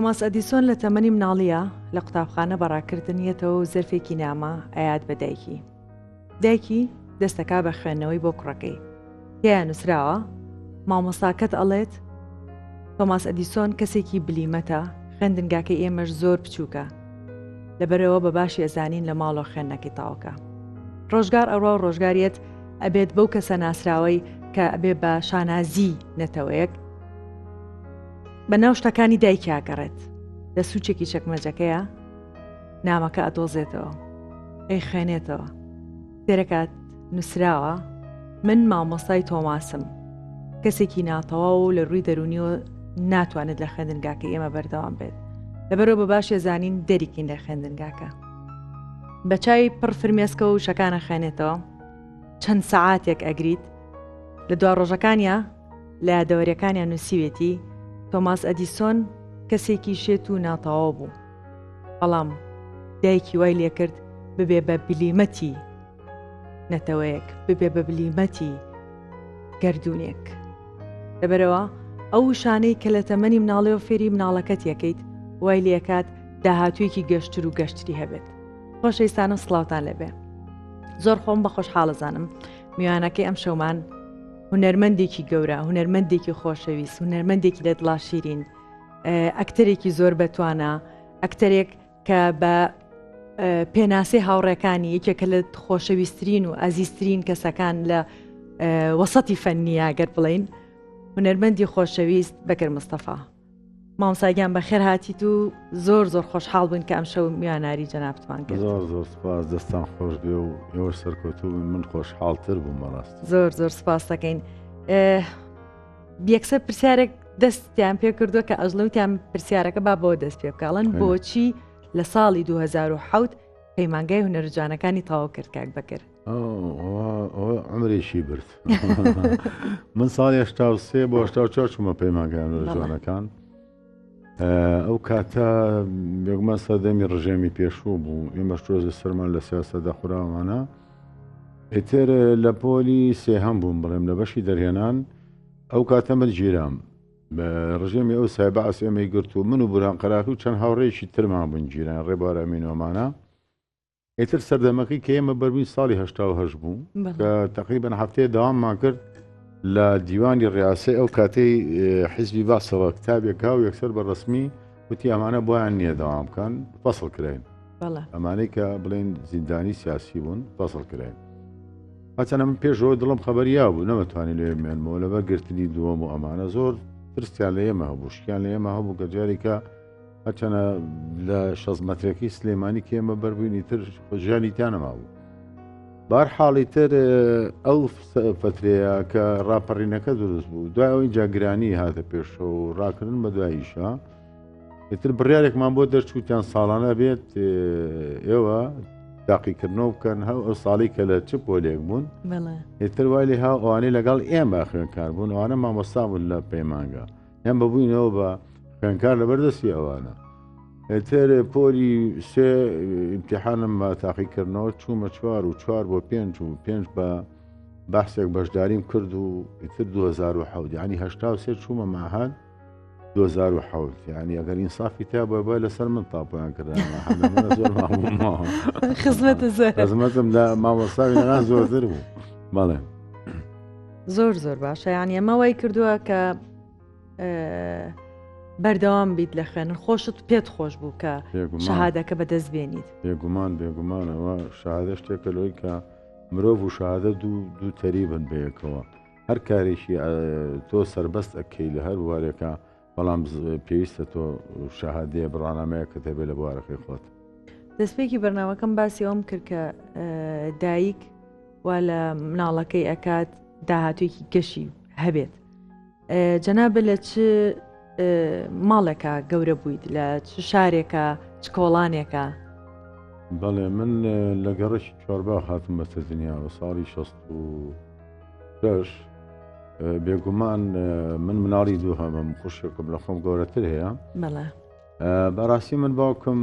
تۆماس ئەدیسۆن لە تەمەنی مناڵیە لە قوتابخانە بەڕاکردنیەتەوە و زەرفێکی نامە ئايات بە دایکی. دایکی دەستەکا بە خوێندنەوەی بۆ کوڕەکەی. تێیان نووسراوە مامۆستاکەت ئەڵێت تۆماس ئەدیسۆن کەسێکی بلیمەتە، خوێندنگاکەی ئێمەش زۆر بچووکە. لەبەرەوە بە باشی ئەزانین لە ماڵەوە خوێندنەکەی تاوەکە. ڕۆژگار ئەوڕۆ ڕۆژگاریەت ئەبێت بەو کەسە ناسراوەی کە ئەبێ بە شانازی نەتەوەیەک بەناو شتەکانی دایکیاگەڕێت. لە سوچێکی چەکمەجەکەیە نامەکە ئەدۆزێتەوە، ئەی خوێنێتەوە. تێرەکات نووسراوە من مامۆستای تۆماسم، کەسێکی ناتەواو و لە ڕووی دەرونیەوە ناتوانێت لە خوێندنگاکە ئێمە بەردەوام بێت. لەبەرەوە بە باشی زانین دەریکین لە خوێندنگاکە. بە چای پڕ فرمێسکە و شەکانە خوێنێتەوە، چەند سەعاتێک ئەگریت. لە دوا ڕۆژەکانیە لە یادەوەریەکانیان نووسیوێتی تۆماس ئەدیسۆن کەسێکی شێت و ناتەواو بوو، بەڵام دایکی وای لێکرد ببێ بە بلیمەتی نەتەوەیەک، ببێ بە بلیمەتی گەردوونێک. لەبەرەوە ئەو شانەی کە لە تەمەنی مناڵێ و فێری مناڵەکەت یەکەیت وای لێکات داهاتوویەکی گەشتر و گەشتری هەبێت. خۆشەویستانە سڵاوتان لەبێ. زۆر خۆم بە خۆشحاڵەزانم میوانەکەی ئەم شەومان هونەرمەندێکی گەورە، هونەرمەندێکی خۆشەویست، هونەرمەندێکی لە دڵا شیرین، ئەکتەرێکی زۆر بەتوانە، ئەکتەرێک کە بە پێناسەی هاوڕێکانی یەکێکە لە خۆشەویستترین و ئازیزترین کەسەکان لە وەسەتی فەنیە گەر بڵین، هونەرمەندی خۆشەویست بەکر مستەفا. مامۆستاگیان بەخێر هاتیت و زۆر زۆر خۆشحاڵ بووین کە ئەم شەو میواناری جەنابتمان کرد. زۆر زۆر سپاس، دەستان خۆش بێ و ئێوە سەرکەوتوو من خۆشحاڵتر بووم بەڕاست. زۆر زۆر سپاس دەکەین. یەکسەر پرسیارێک دەستیان پێ کردووە کە ئەژڵەوتیان پرسیارەکە با بۆ دەست پێ بکڵن بۆچی لە ساڵی 2007 پەیمانگای هونەرجوانەکانی تەواو کرد کاک بەکر؟ عمرێکی برد. من ساڵی 83 بۆ 84 چوومە پەیمانگای هونەرجوانەکان. ئەو کاتە بێگومان سەردەمی ڕژێمی پێشوو بوو، ئێمە شۆزە سەرمان لە سیاسەتدا خوراوانە. ئیتر لە پۆلی سێهەم بووم بڵێم لە بەشی دەرهێنان. ئەو کاتە من گیرام بە ڕژێمی ئەو سایبەعس ئێمەی گرت و من و بورهان قەراقی و چەند هاوڕێکی ترمان بوون گیران ڕێبوار ئەمینۆمانە. ئیتر سەردەمەکەی کە ئێمە بەربووین ساڵی 88 بوو کە تقریبەن هەفتەیە داواممان کرد لە دیوانی ڕیاسی ئەو کاتەی حیزبی باسەوە کتابێکا و یەکسەر بە ڕسمی وتی ئەمانە بۆیان نییە داوام بکەن، فەسڵ کراین. ئەمانەی کە بڵێن زیندانی سیاسی بوون فەسڵ کراین. هەچەنە من پێشەوە دڵم خەبەریا بوو نەمەتوانین لێ بمێنمەوە لەبەر گرتنی دووەم و ئەمانە زۆر ترسیان لە ئێمە هەبوو، شتیان لە ئێمە هەبوو کە جارێکە هەچەنە لە 60 مەترێکی سلێمانی کە ئێمە بەربووینی تر ژیانی تیانەما بوو. بارحاڵی تر ئەو فترەیە کە ڕاپەڕینەکە دروست بوو، دوای ئەو اینجا گرانی هاتە پێشەوە و ڕاکردن بە دواییشە. ئیتر بڕیارێکمان بۆ دەرچووتیان ساڵانە بێت ئێوە تاقیکردنەوە بکەن ئەو ساڵی کە لە چ پۆلێک بوون. ئیتر وای لێ هاو ئەوانەی لەگەڵ ئێمە خوێنکار بوون، ئەوانە مامۆستا بوون لە پەیمانگا، یان بەبووینەوە بە خوێنکار لەبەردەستی ئەوانە. ئیتر پۆلی سێ ئیمتیحانم بە تاقیکردنەوە چوومە 4 و 4 بۆ 5 و 5 بە بەحسێک بەشداریم کرد و ئیتر 2007 یعنی 83 چوومە ماهان 2007 یعنی ئەگەر ئینسافی تا بۆ لەسەر من تاپۆیان کردانە زۆر مامۆماوە خزمەتم لە مامۆستاوی نەغان زۆرتر بوو. بەڵێ زۆر زۆر باشە، یعنی ئەمە وای کردووە کە بەردەوام بیت لە خوێنن، خۆشت پێت خۆش بوو کە شەهادەکە بەدەست بێنیت. بێگومانەوە شەهادە شتێکە لەوەی کە مرۆڤ و شەهادە دوو تەریبن بەیەکەوە. هەر کارێکی تۆ سربەست ئەکەی لە هەر وارێکە، بەڵام پێویستە تۆ شەهادەیە بڕانامەیە کە تێبێت لە بوارەکەی خۆت. دەستپێکی بەرنامەکەم باسی ئەوم کرد کە دایک وا لە مناڵەکەی ئەکات داهاتوویەکی گەشی هەبێت. جەنابە لە چ ماڵێکە گەورە بوویت، لە چ شارێکە، چ کۆڵانێکە؟ بەڵێ من لە گەڕەشی چوارباغ هاتم بەسەر دنیاوە ساڵی 66. بێگومان من مناڵی دوو هەمەم خوشێکم لە خۆم گەورەتر هەیە. بەڕاستی من باوکم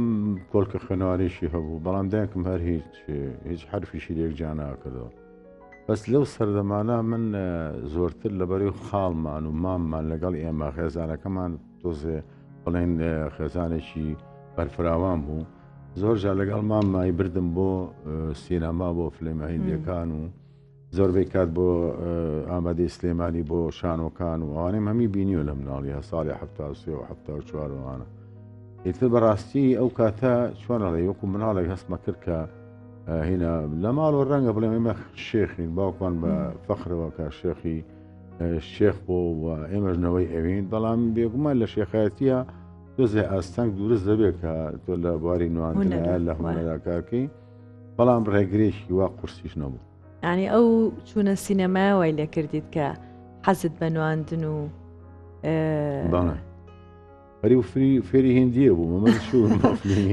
کۆلکە خوێنەوارێکی هەبوو، بەڵام دایکم هەر هیچ حرفیشی لێک جا ناکردەوە. بەس لەو سەردەمانە من زۆرتر لەبەرەوەی خاڵمان و ماممان لەگەڵ ئێمە خێزانەکەمان تۆزێ بڵێن خێزانێکی بەرفراوان بوو زۆر جار لەگەڵ مامای بردم بۆ سینەما بۆ فلمە هیندیەکان و زۆربەی کات بۆ ئامادەی سلێمانی بۆ شانۆکان و ئەوانەی هەمی بینیوە لە مناڵی ساڵی 1970 و 1974 وانە ئیتر بەڕاستی ئەو کاتە چۆنەڵێ وەکو مناڵێک هەستمە کرد کە هینە لە ماڵ و ڕەنگە بڵێم ئێمە شێخین باوکمان بە فەخرەوە کە شێخی شێخ بۆ و ئێمەژنەوەی ئەوین بەڵام بێگومان لە شێخایەتیە دۆزێ ئاستەنگ دوورست دەبێت کە تۆ لە بواری نوانتنە لە هوەرەکارکەی بەڵام ڕێگرێکی وا قورسیش نەبوو ینی ئەو چوونە سینەماوای لێ کردیت کە حەزت بە نواندن و بەری و فێری هندیە بوو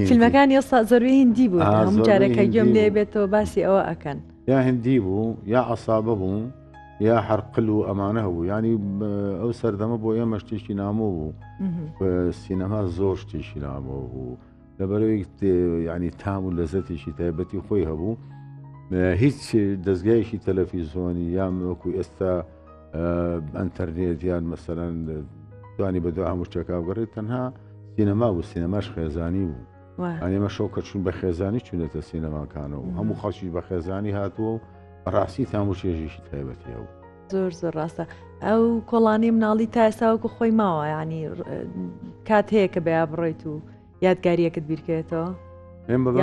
فیلمەکان ئێستا زۆربەی هندی بوو هەموو جارێکە گوێم لێ بێتەوە باسی ئەوە ئەکەن یا هندی بوو یا عەسابە بوو یا حرقل و ئەمانە هەبوو ینی ئەو سەردەمە بۆ ئێمە شتێکی نامۆ بوو سینەما زۆر شتێکی نامۆ بوو لەبەرەوەی ینی تام و لەزەتێکی تایبەتی خۆی هەبوو هیچ دەستگایەکی تەلەڤیزۆنی یان وەکو ئێستا ئەنتەرنێت یان مەسەرەن توانی بەدو هەموو شتێکا بگەڕێت تەنها سینەما بوو سینەماش خێزانی بوو ئەمە شەو کە چوون بە خێزانی چوونێتە سینەماکانەوە و هەموو خەڵکی بە خێزانی هاتووە و بەڕاستی تام و چێژێکی تایبەتی هەبوو زۆر زۆر ڕاستە ئەو کۆڵانی مناڵی تا ئێستاوەکو خۆی ماوە ینی کات هەیە کە بەیا بڕێیت و یادگاریەکەت بیرکێتەوە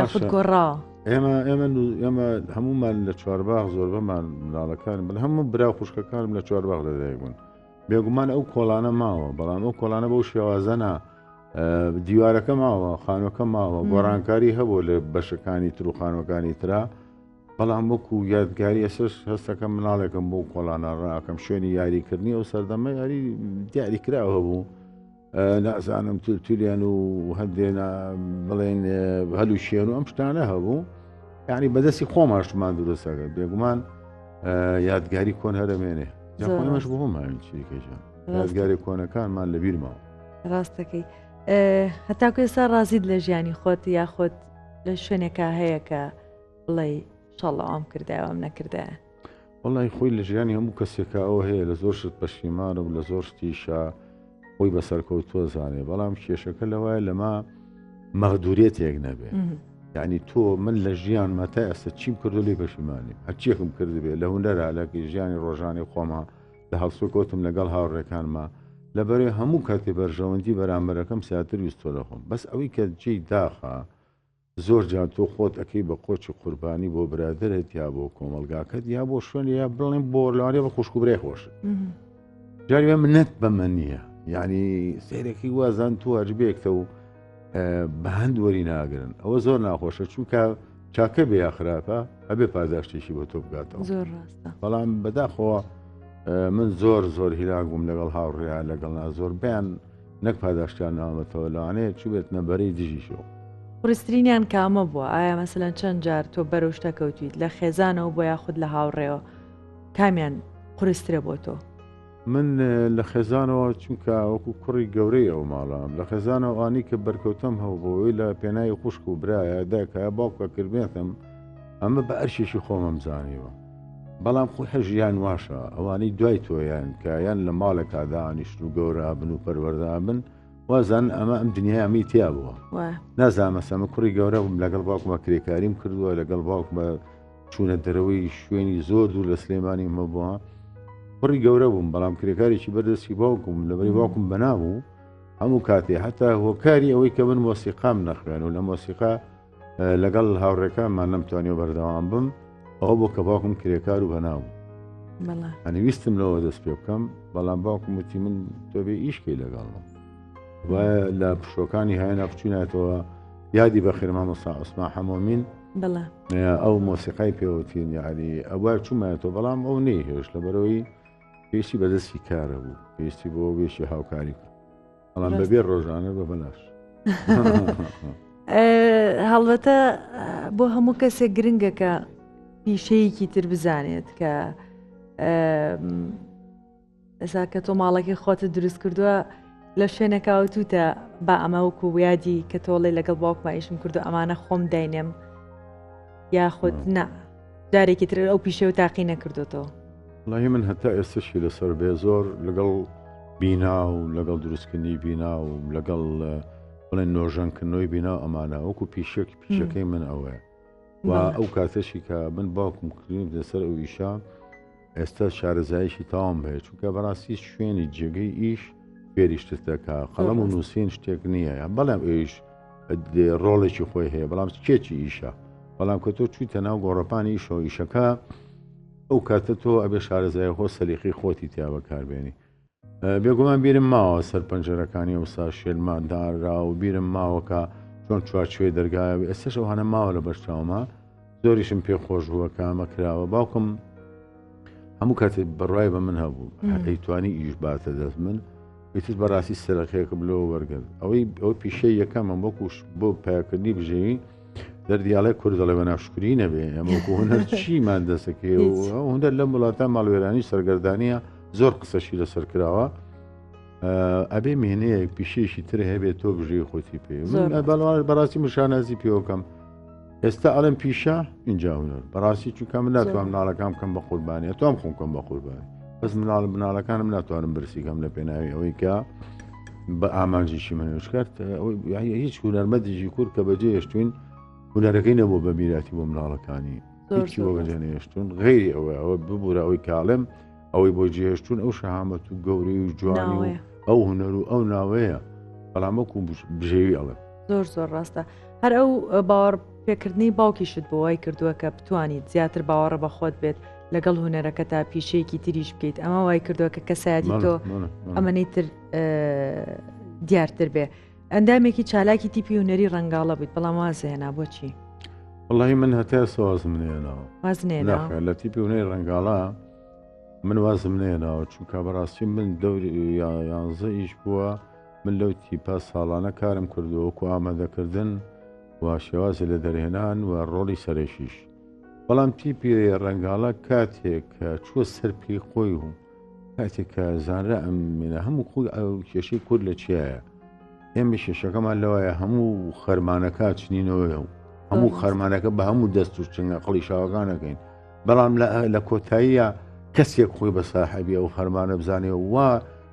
یاخود گۆڕاوە ئێمە هەمومان لە چوارباغ زۆربەمان مناڵەکان بڵ هەموو برا خوشکەکانم لە چوارباغ لەدایک بوون بێگومان ئەو کۆڵانە ماوە بەڵام ئەو کۆڵانە بەو شێوازەنە دیوارەکە ماوە خانوەکە ماوە گۆڕانکاری هەبوو لە بەشەکانی تر و خانوەکانی ترا بەڵام وەکو یادگاری ئەسش هەستەکەم مناڵێکم بۆ کۆڵانە ڕاکەم شوێنی یاریکردنی ئەو سەردەمە یاری دیاریکراوە بوو نازانم تولیان و هەندێنە بڵێن هەلو شێن و ئەم شتانە هەبوو یعنی بەدەستی خۆماشمان دروستەکەت بێگومان یادگاری کۆن هەرەمێنێ جاخۆنەمەش بۆ هەماوین چیکەژان یادگاری کۆنەکانمان لە بیرماوە ڕاستەکەی هەتاکو ئێستا ڕازیت لە ژیانی خۆت یاخۆت لە شوێنێکا هەیە کە بڵێ شەڵڵا ئەم کردایە ئەم نەکردایە وەڵی خۆی لە ژیانی هەموو کەسێکە ئەوە هەیە لە زۆر شت پەشیمانە و لە زۆر شتیشە خۆی بەسەرکەوتووە زانێ بەڵام کێشەکە لەوایە لەما مەغدوورێتێک نەبێ یعنی تۆ من لە ژیان مەتا ئەستا چیم کردو لێ پەشیمانی هەرچیەکم کردبێ لە هونەرە لەکی ژیانی ڕۆژانی خۆما لە هەڵسوکەوتم لەگەڵ هاوڕێکانمە لەبەرێ هەموو کاتێ بەرژەوەندی بەرامبەرەکەم سیاتر ویستۆ دەخۆم بەس ئەوەی کە جێی داخە زۆر جار تۆ خۆت ئەەکەی بە قۆچی قوربانی بۆ برادرت یا بۆ کۆمەلگاکەت یا بۆ شوێن یا بڵێن بۆ لەوانێ بە خوشک و برێ خۆش جاریێ منەت بە من نییە یعنی سیرێکی وازان تو هەربێکتە و بە هەند وەری ناگرن ئەوە زۆر ناخۆشە چونکە چاکە بێ یا خراپە ئەبێ پاداشتێکی بۆ تۆ بگاتەوە زۆر ڕاستە بەڵام بەداخەوە من زۆر هیلاک بووم لەگەڵ هاوڕێیا لەگەڵ زۆر بیان نەک پاداشتیان نامەتەوە لەوانەیە چوبێت نەبەرەی دژیشەوە قورسترینیان کامە بووە ئایا مەسەلەن چەند جار تۆ بەرەو شتەکەوتیت لە خێزانەوە بۆ یاخود لە هاوڕێەوە کامیان قورسترە بۆ تۆ من لە خێزانەوە چونکە وەکو کوڕی گەورەی ئەو ماڵام لە خێزانەوە ئانی کە بەرکەوتم هەو بۆەوەی لە پێناوی خوشک و برایە دایکە باوکە کردبێتم ئەمە بە ئەرشێکی خۆمەم زانیوە بەڵام خۆی هەژیان واشە ئەوانەی دوای تۆیان کە یان لە ماڵێکا دانیشت و گەورە بن و پەروەردە بن وازان ئەمە ئەم دنیای ئەمی تیا بووە نازانمە سەمە کوڕی گەورە بووم لەگەڵ باوکمە کرێکاریم کردووە لەگەڵ باوکمە چوونە دەرەوەی شوێنی زۆر دوور لە سلێمانی مەبووە کوڕی گەورە بووم بەڵام کرێکارێکی بەردەستی باوکم لەبەری باوکم بەنابوو هەموو کاتێ هەتا هۆکاری ئەوەی کە من مۆسیقام نەخوێن و لە مۆسیقا لەگەڵ هاوڕێکانمان نەمتوانێ بەردەوام بم ئەوە بۆ کە باوکم کرێکار و بەنابوو هەنویستم لەوە دەست پێ بکەم بەڵام باوکم وتی من تۆ بێ ئیشکەی لەگەڵم وایە لە پشۆکانی هایەنە بچوونێتەوە یادی بە خێرمامەسا عوسمان حەمۆمین ئەو مۆسیقای پێوتین یعنی ئەوە چوومایەتەوە بەڵام ئەو نەیهێش لەبەرەوەی پێشتی بەدەستی کارە بوو پێشتی بۆ وێشی هاوکاری کرد بەڵام بەبێ ڕۆژانە بە بەلاش هەڵبەتە بۆ هەموو کەسێک گرنگە کە پیشەیەکی تر بزانێت کە ئێستا کە تۆ ماڵێکی خۆتە دروست کردووە لە شوێنێکاوتوتە با ئەمە وەکو یادی کە تۆڵی لەگەڵ باوکمایشم کردو ئەمانە خۆم داینێم یاخود نا جارێکی تر ئەو پیشە و تاقی نەکردوتەوە وڵی من هەتا ئێستاشی لەسەر بێ زۆر لەگەڵ بینا و لەگەڵ دروستکردنی بینا و لەگەڵ بڵێن نۆژەنکردنەوەی بینا ئەمانە وەکو پیشەکەی من ئەوەیە و ئەو کاتەشی کە من باوکم کردیم لەسەر ئەو ئیشا ئێستا شارەزایشی تاوام هەیە چونکە بەڕاستی شوێنی جێگەی ئیش فێریشتت دەکا قەڵەم و نووسین شتێک نییە بەڵام ئێش ڕۆڵێکی خۆی هەیە بەڵام کێکی ئیشە بەڵام کە تۆ چوویتە ناو گۆڕەپانی ئیشەوە ئیشەکە ئەو کاتە تۆ ئەبێ شارەزای خۆ سەلیقی خۆتی تیا بەکاربێنی بێگومان بیرم ماوە سەر پەنجەرەکانی ئەوسا شێلمانداررا و بیرم ماوەکە چۆن چوارچوێ دەرگایە ئێستش ئەو هەنە ماوە لە بەشتاومە زۆریشم پێ خۆش بووە کامە کراوە باوکم هەموو کاتێک بڕای بە من هەبوو ئەیتوانی ئیش باتە دەست من ویتت بەڕاستی سەرەخەیەکە بلەوە وەرگرت ئەوەی پیشەی یەکەمە وەکوش بۆ پایکردنی بژێوی دەردیاڵی کورد دەڵێ بە ناشکری نەبێ ئەمەکو هوەر چیمان دەسەکێ و هەندەر لەم وڵاتە ماڵوێرانی سەرگەردانیە زۆر قسەشی لەسەر کراوە ئەبێ مێنەیەک پیشەیەشی تر هەبێت تۆ بژێ خۆتی پێ بەڕاستی مشانازی پێوەکەم ئێستا ئەڵم پیشە اینجا هوەر بەڕاستی چونکە من ناتوانم مناڵەکان بکەم بە قوربانی تۆم خۆم بە قوربانی بەس مناڵەکانم ناتوانم برسیکەم لە پێناوی ئەوەی کە بە ئامانجیشی منش کرد هیچ هونەرمەندێکی کورد کە بەجێ هێشتوین هونەرەکەی نەبوو بە میراتی بۆ مناڵەکانی هیچی بۆ بەجێ نێشتون غیری ئەوە ببوورە ئەوەی کاڵم ئەوەی بۆ جێهێشتون ئەو شەهامەت و گەوری و جوانی و ئەو هونەر و ئەو ناوەیە بەڵام وەکو بژێوی ئەڵێ زۆر ڕاستە هەر ئەو باوەڕ پێکردنی باوکیشت بۆ وای کردووە کە بتوانیت زیاتر باوەڕە بە خۆت بێت لەگەڵ هونەرەکە تا پیشەیەکی تریش بکەیت ئەمە وای کردووە کە کەسایەتی تۆ ئەمەنەی تر دیارتر بێ ئەندامێکی چالاکی تیپی هونەری ڕەنگاڵە بیت بەڵام وازێنا بۆچی وەڵڵاهی من هەتا سوازم نێناوە لە تیپی هونەری ڕەنگاڵە من وازم نێناوە چونکە بەڕاستی من دەوری 11 ئیش بووە من لەو تیپە ساڵانە کارم کردو وەکو ئامادەکردن و شێوازی لە دەرهێنان و ڕۆڵی سەرێشیش بەڵام تیپی ڕەنگاڵە کاتێک کە چووە سەر پێی خۆی و کاتێک کە زانرا ئەمێنە هەموو خۆی ئەو کێشەی کورد لە چیایە ئێمە شێشەکەمان لەوایە هەموو خەرمانەکە چنینەوەی و هەموو خەرمانەکە بە هەموو دەست و چنگە قڵی شاوەکانەکەین بەڵام لە کۆتاییە کەسێک خۆی بە ساحەبی ئەو خەرمانە بزانێ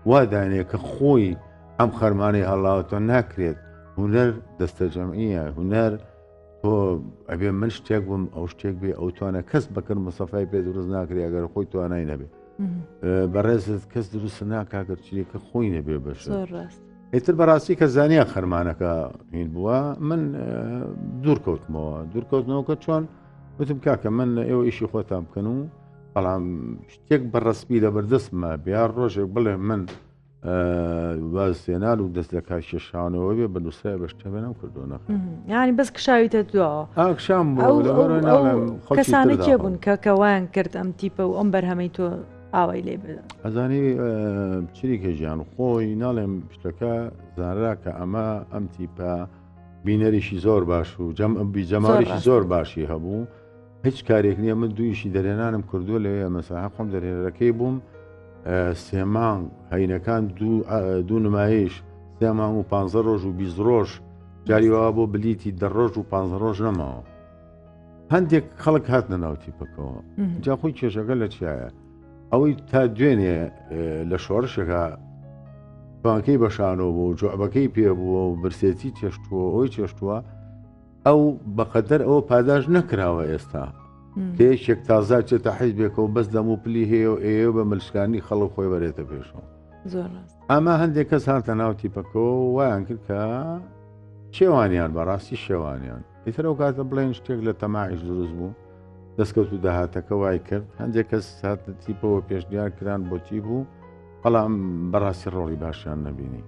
وا دانێ کە خۆی ئەم خەرمانەی هەڵاوتۆ ناکرێت هونەر دەستە جەمعیە هونەر تۆ ئەبێ من شتێک بووم ئەو شتێک بێ ئەو توانە کەس بەکرد مەسەفای پێ دروست ناکرێ ئەگەر خۆی توانای نەبێ بەڕێزت کەس دروست ناکاگەر چیەکە خۆی نەبێ بەش ئیتر بەڕاستی کە زانیە خەرمانەکە هین بووە من دوورکەوتنەوەکە چۆن وتم کاکە من ئێوە ئیشی خۆتان بکەن و بەڵام شتێک بەڕسمی لە بەردەستمە بیار ڕۆژێک بڵێ من وازێنال و دەست لە کار شێشانەوە بێ بە دووسای بەشتە بێنم کردو نەخ ینی بەس کشاویتە دووە کشام کەسانە کێ بوون کە کەوایان کرد ئەم تیپە و ئەم بەرهەمەی تۆ ئاوای لێ بدە ئەزانی چریکە ژیان خۆی ناڵێم شتەکە زانرا کە ئەمە ئەم تیپە بینەریشی زۆر باش و جەماڵیشی زۆر باشی هەبوو هیچ کارێک نییە من دوویشی دەرێنانم کردووە لەوەیە مەسەها خۆم دەرێنەکەی بووم سێمانگ هەینەکان دوو نمایش سێمانگ و 15 ڕۆژ و 20 ڕۆژ جاریەوە بۆ بلیتی 10 ڕۆژ و 15 ڕۆژ نەماوە هەندێک خەڵک هاتنە ناو تیپەکەەوە جا خۆی کێشەکە لە چیایە ئەوەی تا دوێنێ لە شۆڕشەکە بانکەی بەشانەوە بوو جوعبەکەی پێبووە و برسێتی چێشتووە ئەوی چێشتووە ئەو بەقەدەر ئەوە پاداش نەکراوە ئێستا کێشێک تازا چێتە حیزبێکەوە بەس دەم و پلی هەیە و ئێوە بە ملشکانی خەڵک خۆی بەرێتە پێشەوە ئەمە هەندێک کەس هاتە ناو تیپەکەەوە وایان کرد کە شێوانیان بەڕاستی شێوانیان ئیتر ئەو کاتە بڵێن شتێک لە تەماعیش دروست بوو دەستکەوت و داهاتەکە وای کرد هەندێک کەس هاتە تیپەوە پێشنیار کران بۆ تی بوو بەڵام بەڕاستی ڕۆڵی باشیان نەبینی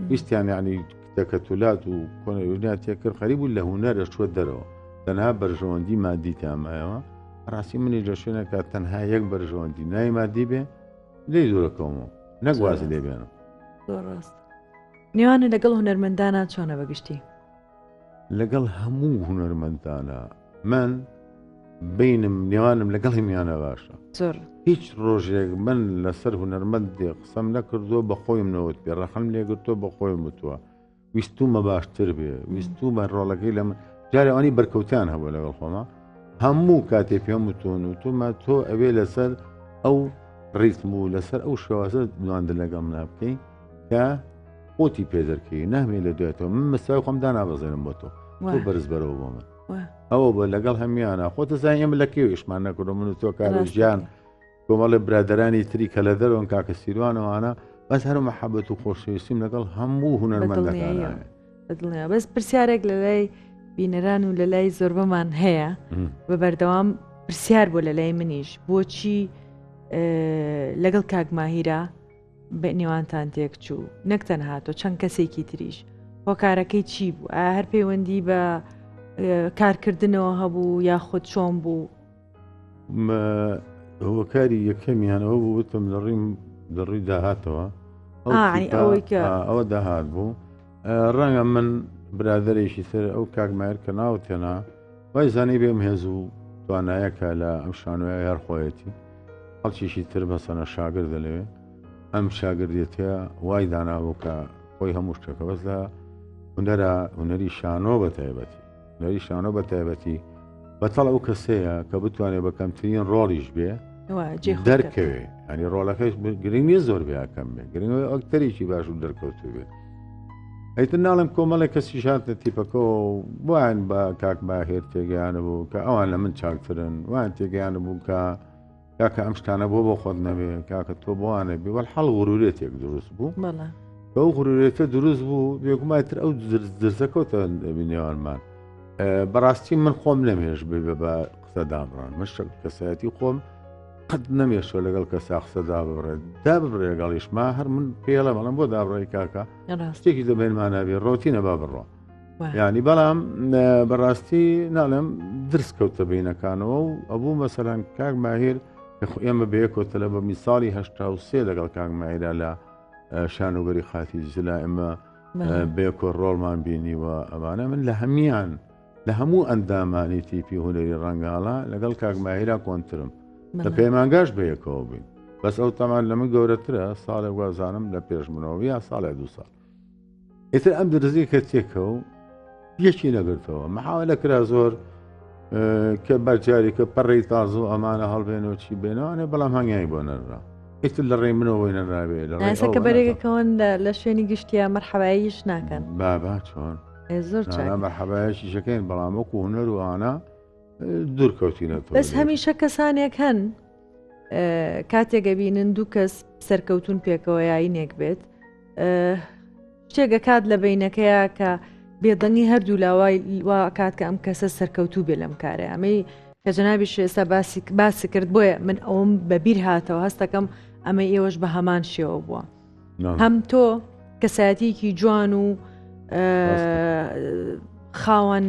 ویستیان یعنی دەکەتولات و کۆنەویات تێکرد خەریب بوو لە هونەرە چوە دەرەوە تەنها بەرژەوەندی مادی تامایەوە ڕاستی منی لە شوێنەکە تەنها یەک بەرژەوەندی نای مادی بێ لێی دوورەکەمەوە نەگوازی لێ بێنم ڕاست نێوانە لەگەڵ هونەرمەندانە چۆنە بەگشتی لەگەڵ هەموو هونەرمەندانە من بینم نێوانم لەگەڵ هیمیانە باشە هیچ ڕۆژێک من لەسەر هونەرمەندێ قسەم نەکردووە بە خۆیم نەوت پێ ڕەخەم لێگرتووە بە خۆیم وتووە ویستومە باشتر بێ ویستومە ڕۆڵەکەی لە من جارێوانی بەرکەوتیان هەبوو لەگەڵ خۆمە هەموو کاتێ پێم وتۆن وتومە تۆ ئەوێ لەسەر ئەو ڕیتم و لەسەر ئەو شێوازە نواندن لەگەڵ منە بکەین کە خۆتی پێدەرکەی نامێ لە دوێتەوە من مەساوی خۆم دانابەزێنم بۆ تۆ تۆ بەرز بەرەوە بۆ من ئەوە بە لەگەڵ هەمیانە خۆتە زانانی ئێمە لە کێویشمان نەکردو من و تۆ کارژیان کۆمەڵی برادرانی تری کە لە دەرەوەن کاکە سیروانەوەوانە بەس هەر مەحەبەت و خۆشەویستیم لەگەڵ هەموو هونەرمەندەکانە بەدڵنیە بەس پرسیارێک لە لای بینەران و لە لای زۆربەمان هەیە بە بەردەوام پرسیار بۆ لە لای منیش بۆچی لەگەڵ کاگماهیرە بە نێوانتان تێک چوو نەکتەنها تۆ چەند کەسێکی تریش هۆکارەکەی چی بوو هەر پەیوەندی بە کارکردنەوە هەبوو یاخود چۆن بوو هۆکاری یەکەمیانەوە بوو وتم لە ڕووی داهاتەوە ئەوە داهات بوو ڕەنگە من برادێکی تر ئەو کاگمایر کە ناوتێنا وای زانی بێم هێز و توانایەکە لە ئەم شانوێ یارخۆیەتی هەڵکیشی تر بەسەنە شاگرد دەلەوێ ئەم شاگردێتە وای دانابوو کە خۆی هەموو شتەکە بەس لە هونەری شانۆ بە تایبەتی هونەری شانۆ بە تایبەتی بەتەڵ ئەو کەسەیە کە بتوانێت بە کەمترین ڕۆڵیش بێ دەرکەوێ ینی ڕۆڵەکەی گرنگ نیە زۆر بێکەم بێ گرنگەوەی ئەکتەرێکی باش و دەرکەوتو بێ ئەیتر ناڵم کۆمەڵی کەسی شاتە تیپەکەەوە بۆیان بە کاک باهێر تێگەیانە بوو کە ئەوان لە من چاکترن وان تێگەیانە بوو کە کاکە ئەم شتانە بۆ خۆت نەبێ کاکە تۆ بۆوانە بێ وەل هەڵ غورورێتێک دروست بوو بە ئەو غورورێتە دروست بوو بێگومایتر ئەو درزەکەوتە بینێوانمان بەڕاستی من خۆم نەمێش بێ بە قسە دابڕان من کەسایەتی خۆم قەت نەمێشۆ لەگەڵ کەسا قسە دابڕێت دا بڕێ لەگەڵیش ما هەر من پێڵە بەڵام بۆ دابڕێی کاکە شتێکی دەبێنمانە بێ ڕۆتینە با بڕۆ یعنی بەڵام بەڕاستی ناڵێم درس کەوتە بینەکانەوە و ئەبوو مەسەلەن کاک ماهیر ئێمە بەیەکۆتەلە بە میساڵی هەشتا لەگەڵ کاک ماهیرە لە شانۆگەری خاتی جلا ئێمە بێکۆ ڕۆڵمان بینیوە ئەوانە من لە هەمیان لە هەموو ئەندامانی تیپی هونەری ڕەنگاڵە لەگەڵ کاک ماهیرە کۆنترم لە پەیمانگاش بەیەکەوە بووین بەس ئەو تەمان لە من گەورەترە ساڵێ وازانم لە پێشمنەوە یا ساڵێ 2 ساڵ ئیتر ئەم درزی کە تێکە و یەکی نەگرتەوە مەحاولە کرا زۆر کە بەجاری کە پەڕی تازە و ئەمانە هەڵبێنەوە چی بێنەوەێ بەڵام هەنگیانی بۆ نەرا ئیتر لە ڕێی منەوەی نەراوێ لەسەکە بەرێگەکەون لە شوێنی گشتیە مەرحەباییش ناکەن بابا چۆن زۆر مەرحەبایشی شەکەین بەڵام وەکو هونەر و ئانا دوورکەوتینەوە بەس هەمیشە کەسانێک هەن کاتێکە بینن دوو کەس سەرکەوتون پێکەوە یاینێک بێت شتێکە کات لە بینەکەیە کە بێدەنگی هەردوو لاوای وا کات کە ئەم کەسە سەرکەوتوو بێ لەم کارە ئەمەی کە جەنابیش ئێستا باسی کرد بۆیە من ئەوم بەبیر هاتەوە هەستەکەم ئەمە ئێوەش بە هەمان شێوە بووە هەم تۆ کەسایەتێکی جوان و خاوەن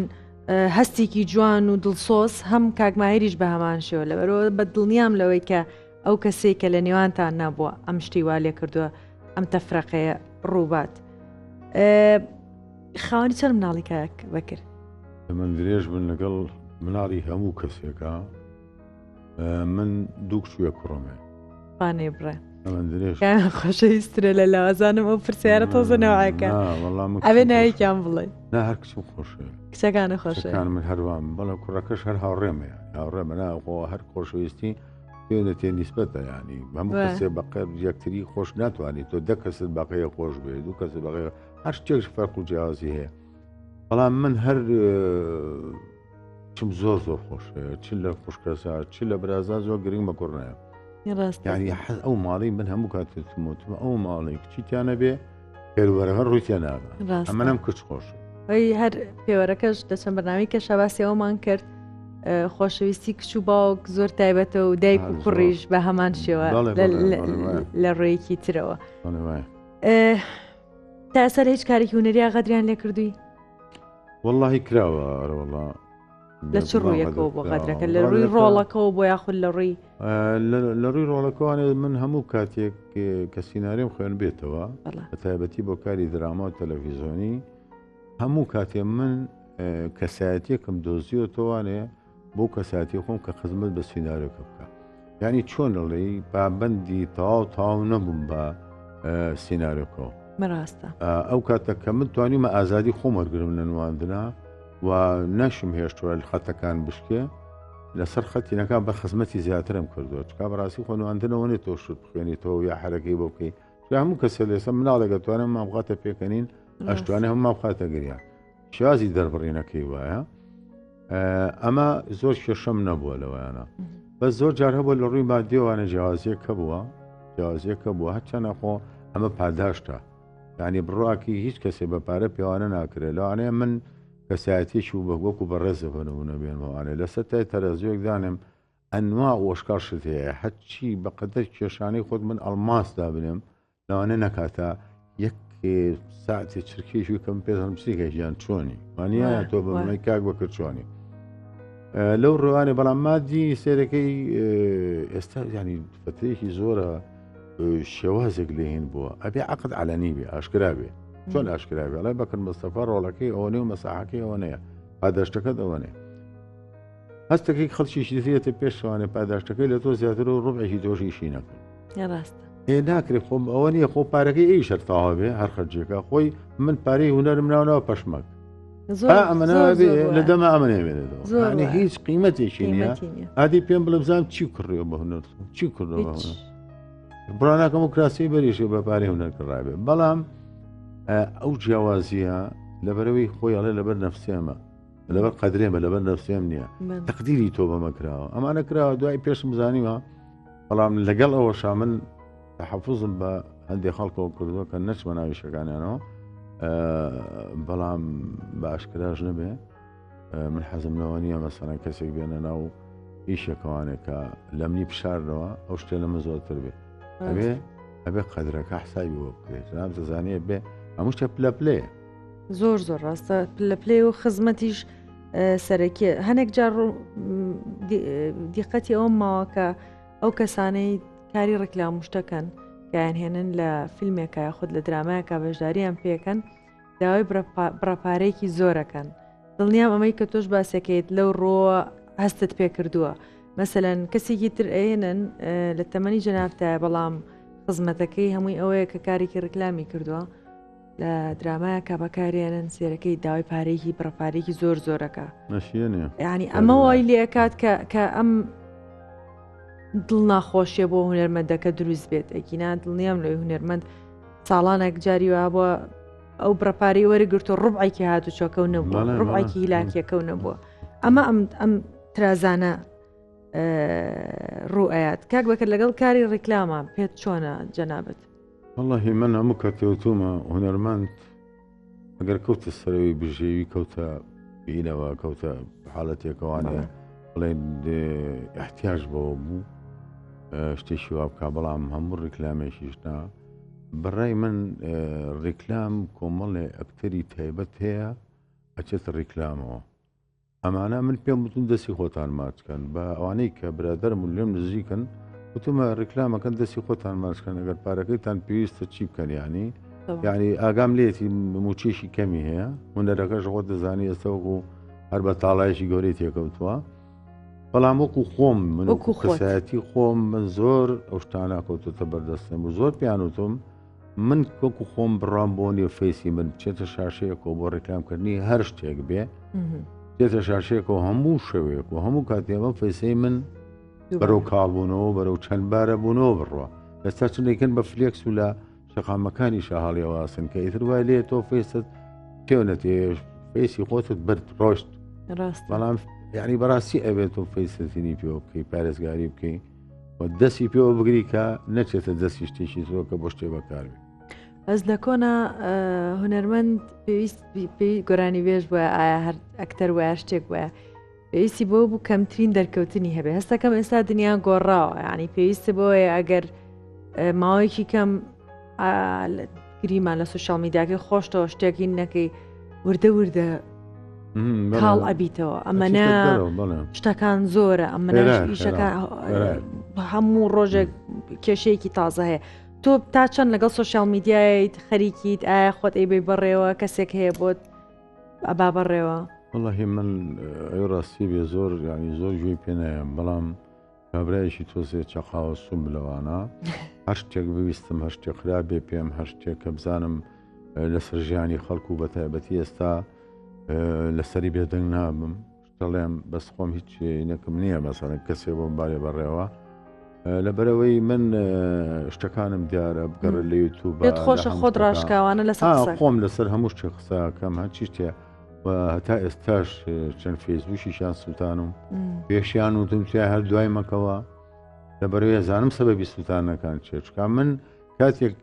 هەستێکی جوان و دڵسۆز هەم کاگماهیریش بە هەمان شێوە لەبەرەوە بە دڵنیام لەوەی کە ئەو کەسێک کە لە نێوانتان نەبووە ئەم شتی وا لێ کردووە ئەم تەفرەقەیە ڕووبات خاوەنی چەند مناڵی کاک بەکر من درێژ بن لەگەڵ مناڵی هەموو کەسێکە من دوو کچوویە کوڕمێ پانێ بڕێ درێژ خۆشەویسترە لە لاوازانم ئەو پرسیارە تۆزەنەوەکە ئەوێ نایەکیان بڵێ نا هەر کچم خۆشە کچەکانە خۆشەکان من هەروام بەڵام کوڕەکەش هەر هاوڕێمە هاوڕێمە ناخۆ هەر خۆشەویستی پێ تێ نیسبەتە ینی هەموو کەسێ بەقەر یەکتری خۆش ناتوانانی تۆ دە کەست بەقەیە خۆش بێ دوو کەس بەقەیە هەر شتێکش فەرق و جیازی هەیە بەڵام من هەر چم زۆر خۆشە چ لە خوشکەسا چ لە برازا زۆر گرنگ بە کوڕنایە ینی ئەو ماڵی من هەموو کاتموتمە ئەو ماڵی کچیتیانە بێ پێوەرەمە ڕوویان ناگە ئەمەم کچ خۆش هەر پێوەرەکەش دەچەند بەنامی کە شەباسیەوەمان کرد خۆشەویستی کچ و باوک زۆر تایبەتەوە و دایک و کوڕیش بە هەمان شێوە لە ڕێیەکی ترەوە تا ئێستا هیچ کارێکی هونەریە غەدریان لێ کردووی وەڵڵاهی کراوە وەڵا لە چ ڕوویەکەەوە بۆ غەدرەکە لە ڕووی ڕۆڵەکەەوە بۆ یاخود لە ڕووی لە ڕووی ڕۆڵەکەوانێ من هەموو کاتێک کە سیناریم خوێن بێتەوە بە تایبەتی بۆ کاری دراما و تەلەڤیزۆنی هەموو کاتێ من کەسایەتێکم دۆزیۆتەوانێ بۆ کەساتی خۆم کە خزمەت بە سینارۆکە بکە ینی چۆن دەڵێ پابەندی تاو نەبووم بە سینارۆکەوە بەڕاستە ئەو کاتە کە من توانیمە ئازادی خۆم وەرگرم لە نواندنا و نەشم هێشتوە خەتەکان بشکێ لەسەر خەتینەکە بە خزمەتی زیاترم کردووە چکا بەڕاستی خۆنواندنەوە نێت تۆ شت بخوێنیتەوە یا حرەکەی بۆ بکەیت هەموو کەسە لێسە مناڵێک دەتوانم مابغاتە پێکەنین ئەشتوانێ هەموو مابخاتە گریا شازی دەربڕینەکەی وایە ئەمە زۆر کێشەم نەبووە لەوەیانە بە زۆر جار هەبوو لە ڕووی مادیێوانە جیاوازیەکە بووە هەرچەنە خۆ ئەمە پاداشتە یعنی بڕواکی هیچ کەسێ بە پارە پێوانە ناکرێت لەوانەیە من کەسایەتێکی و بە وەکو بە ڕێزە بنەوە بێنەوەوانێ لەسەر تای تەرەزیۆک دانم ئەنوا وەشکار شت هەیە هەرچی بەقەدەر کێشانەی خۆت من ئەڵماسدا بنێم لەوانە نەکاتە یەک ساعتی چرکیشی کەم پێزم چیکە ژیان چۆنی وانە تۆ بەمەی کاک بەکرد چۆنی لەو ڕوانێ بەڵام مادی سێرەکەی ئێستا ینی فترێکی زۆرە شێوازێک لێهین بووە ئەبێ عقد علەنی بێ ئاشکرا بێ چۆن ئاشکرا بێ ئەڵای بەکەن مستەفا ڕۆڵەکەی ئەوەنێ و مەساحەکەی ئەوەنەیە پاداشتەکەت ئەوەنێ هەستەکەی خەڵکیشی دەێتە پێشوانێ پاداشتەکەی لە تۆ زیاتر و ڕوبعێکی تۆشیشی نەکەن ڕاستە ناکرێت خۆم ئەوە نیە خۆ پارەکەی ئەی شەرتاوا بێ هەر خەرجێکە خۆی من پارەی هوەرم ناونەوە پەشمەک ئەمەنەوە لە دەما ئەمەێ بێنێتەوە هیچ قیمەتێکی نییە ئادی پێم بڵێ بزانام چی کڕێەوە بە هوەر چی کردەوە بڕاناکەم و کراسی بەریشێ بە پارەی هوەر کڕابێ بەڵام ئەو جیاوازیە لەبەرەوەی خۆی ئەڵێ لەبەر نەفسێمە لەبەر قەدرێمە لەبەر نەفسێم نییە تەقدیری تۆ بەمەکراوە ئەمانە کراوە دوای پێشم زانیوە بەڵام لەگەڵ ئەوەشا من تحفظم بە هەندێک خەڵکەوە کردووە کە نەچمە ناوی شەکانیانەوە بەڵام بە ئاشکراژ نەبێ من حەزم لەوە نییە مەسەڵەن کەسێک بێنە ناو ئیشێکەوانێک کە لەمنی پشاردنەوە ئەو شتێ لەمە زۆرتر بێ ئەبێ قەدرەکە حسابی بۆ بکرێت نام دەزانێت بێ هەموو شتە پلە زۆر ڕاستە پلە و خزمەتیش سەرەکیە هەنێک جار دیقەتی ئەوم ماوە کە ئەو کەسانەی کاری ڕێکلام شتەکەن کەیان هێنن لە فیلمێکە خودت لە درامایەکە بەشداریان پێکەن داوای بڕەپارەیەکی زۆرەکەن دڵنیام ئەمەی کە تۆش باسەکەیت لەو ڕۆ هەستت پێ کردووە مەسەلەن کەسێکی تر ئێنن لە تەمەنی جەنابتایە بەڵام خزمەتەکەی هەمووی ئەوەیە کە کارێکی ڕێکلامی کردووە لە درامایە کە بەکارێنن سێرەکەی داوای پارێکی بڕەپارێکی زۆر زۆرەکە ینی ئەمە وای لێکات کە ئەم دڵ ناخۆشیە بۆ هونەرمەندەکە دروست بێت ئەکینا دڵنیام لەوەی هونەرمەند ساڵانێک جاریوە بووە ئەو بڕەپاری وەرەگرتو ڕوبعێکی هاتوچۆکە و نەبووە ڕوبعێکی هیلاکیەکە و نەبووە ئەمە ئەم ترازانە ڕوئەیات کاک بەکرد لەگەڵ کاری ڕێکلامە پێت چۆنە جەنابەت والله من هەموو کەکەوتومە هونەرمەند ئەگەر کەوتە سەرەوەی بژێوی کەوتە بینەوە کەوتە حاڵەتێکەوانێ بڵێن احتیاج بەوە بوو شتێکی وا بکە بەڵام هەموو ڕێکلامێکیشنا بەڕای من ڕێکلام کۆمەڵێ ئەکتەری تایبەت هەیە ئەچێتە ڕێکلامەوە ئەمانە من پێم وتون دەستی خۆتان ماچکەن بە ئەوانەی کە برادەرم و لێم نزیکن وتمە ڕێکلامەکەن دەستی خۆتان ماچکەن ئەگەر پارەکەیتان پێویستە چی بکەن یعنی ئاگام لێتی موچێشی کەمی هەیە هونەرەکەش خۆت دەزانی ئێستاوەکو هەر بە تاڵایشی گەورەی تێکەوتووە بەڵام وەکو خۆم من کەسایەتی خۆم من زۆر ئەو شتانە کەوتوتە بەردەستم و زۆر پیانوتم من وەکو خۆم بڕام بۆ نیە فەیسی من بچێتە شاشەیەکەوە بۆ ڕێکلامکردنی هەر شتێک بێ بچێتە شاشەیەکەوە هەموو شەوێک و هەموو کاتێمە فەیسەی من بەرەو کاڵبوونەوە بەرەو چەند بارە بوونەوە بڕوە ئێستا چندێکن بە فلێکس و لە شەقامەکانی شەهاڵیەواسن کە ئیتر وای لێ تۆ فەیست پێونەتێش فەیسی خۆتت برد ڕۆشت بەڵام یعنی بەڕاستی ئەبێت تۆ فەیستنی پێوە بکەی پارێزگاری بکەی دەستی پێوە بگری کە نەچێتە دەستی شتێکی زۆرکە بۆ شتێ بەکاربێت ئەس لە کۆنا هونەرمەند پێویست گۆرانی وێژ بووە ئایا هەر ئەکتەر وایە شتێک وایە پێویستی بۆ بوو کەمترین دەرکەوتنی هەبێ هەستەکەم ئێستا دنیا گۆڕاوە ینی پێویستە بۆیە ئەگەر ماوەیەکی کەم گریمان لە سوشال میدیاکەی خۆشتەوە شتێکی نەکەی وردە کاڵ ئەبیتەوە ئەمەە شتەکان زۆرە ئەمەشەکان هەموو ڕۆژێک کێشەیەکی تازە هەیە تۆ تا چەند لەگەڵ سوشال میدیایت خەریکیت ئایا خۆت ئەی بێ بەڕێوە کەسێک هەیە بۆت ئەبا بەڕێوە والله من ئەو ڕاستی بێ زۆر ینی زۆر گوێی پێ نایە بەڵام کابرایشی تۆزێ چەقاوە سوم لەوانە هەر شتێک بویستم هەر شتێک خراپ بێ پێم هەر شتێک کە بزانم لەسەر ژیانی خەڵکو و بەتایبەتی ئێستا لەسەری بێدەنگ نابم دەڵێم بەس خۆم هیچ نەکەم نییە مەسەڵەن کەسێ بۆم بارێ بەڕێوە لەبەرەوەی من شتەکانم دیارە بگەڕە لە یوتیوب پێت خۆشە خۆت ڕاشکاوانە لەسەر خۆم لەسەر هەموو شتێک قسەکەم هەرچی شتێ هەتا ئێستاش چەند فێسبووشیشان سووتانم پێشیان وتم توای هەر دوای مەکەوە لەبەرەوەی زانم سەبەبی سووتانەکان چێچکە من کاتێک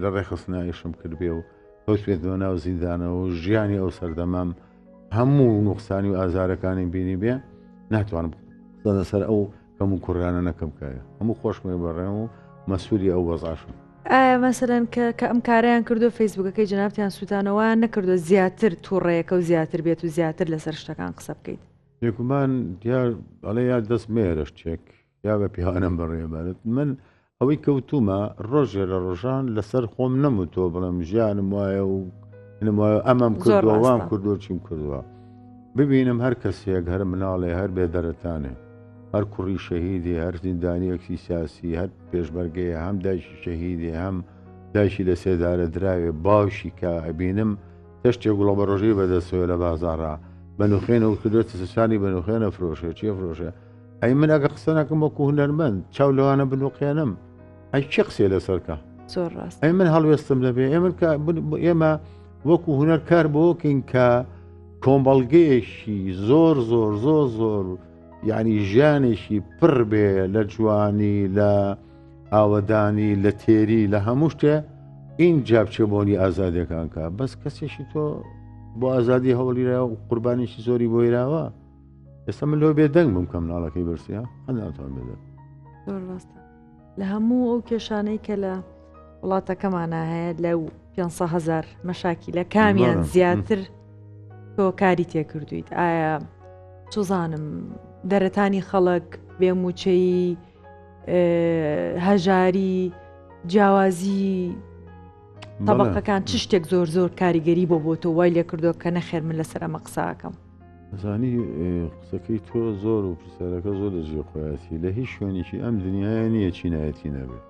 لە ڕێخستنایشم کرد بێ و کەوتێتەوە ناو زیندانەوە و ژیانی ئەو سەردەمام هەموو نوقسانی و ئازارەکانی بینی بێ ناتوانم لەسەر ئەو کەم و کوڕانە نەکەم کایە هەموو خۆشمێ بەڕێم و مەسئولی ئەو وەزعاشم. ئایا مەسەرەن کە ئەم کارەیان کردو فەیسبوکەکەی جەنابتیان سووتانەوە نەکردو زیاتر تووڕێیەکە و زیاتر بێت و زیاتر لەسەر شتەکان قسە بکەیت؟ یەکمان دیار ئەڵێ یا دەست مێرە شتێک یا بە پیانم بەڕێبارێت من ئەوەی کەوتومە ڕۆژێ لە ڕۆژان لەسەر خۆم نەموتۆ بڵم ژیانم وایە و ئەمەم کردووە وام کردو چیم کردووە ببینم هەر کەسێک هەر مناڵێ هەر بێدەرەتانێ هەر کوڕی شەهیدی هەر زیندانیەکی سیاسی هەر پێشبەرگەیە هەم دایکی شەهیدی هەم دایکی لە سێدارە دراوێ باوشی کە ئەبینم تەشتێک گوڵە بە ڕۆژی بەدەستەوە لە بازاڕا بەنوخێنە و کردێتە سەسانی بەنوخێنە فرۆشێ چیە فرۆشە ئەی من ئەگە قسە ناکەم وەکو هونەرمەند چاو لەوانە بنوقێنم ئەی چی قسێ لەسەرکە زۆر ڕاست ئەی من هەڵوێستم لەبێ ئێمە وەکو هونەر کار بۆکەین کە کۆمەڵگەیەکی زۆر زۆر زۆر زۆر یعنی ژیانێکی پڕ بێ لە جوانی لە ئاوەدانی لە تێری لە هەموو شتێ این جابچێبوونی ئازادیەکان کە بەس کەسێکی تۆ بۆ ئازادی هەوڵیرا و قوربانیشی زۆری بۆیراوە ئێستا من لەوە بێدەنگ بم کەم ناڵەکەی بەرسیە هەنداتوان بێدە زۆر ڕاستە لە هەموو ئەو کێشانەی کە لە وڵاتەکەمانە هەیە لەو 500,000 مەشاکی لە کامیان زیاتر تۆ کاری تێکردویت ئایا چزانم دەرەتانی خەڵک بێموچەی هەژاری جیاوازی تەبەقەکان چ شتێک زۆر زۆر کاریگەری بۆ تۆ وای لێ کردو کە نەخێر من لەسەر ئەمە قساکەم زانی قسەکەی تۆ زۆر و پرسیارەکە زۆر لەژێ خۆیاتی لە هیچ شوێنێکی ئەم دنیاە نییە چینایەتی نەبێت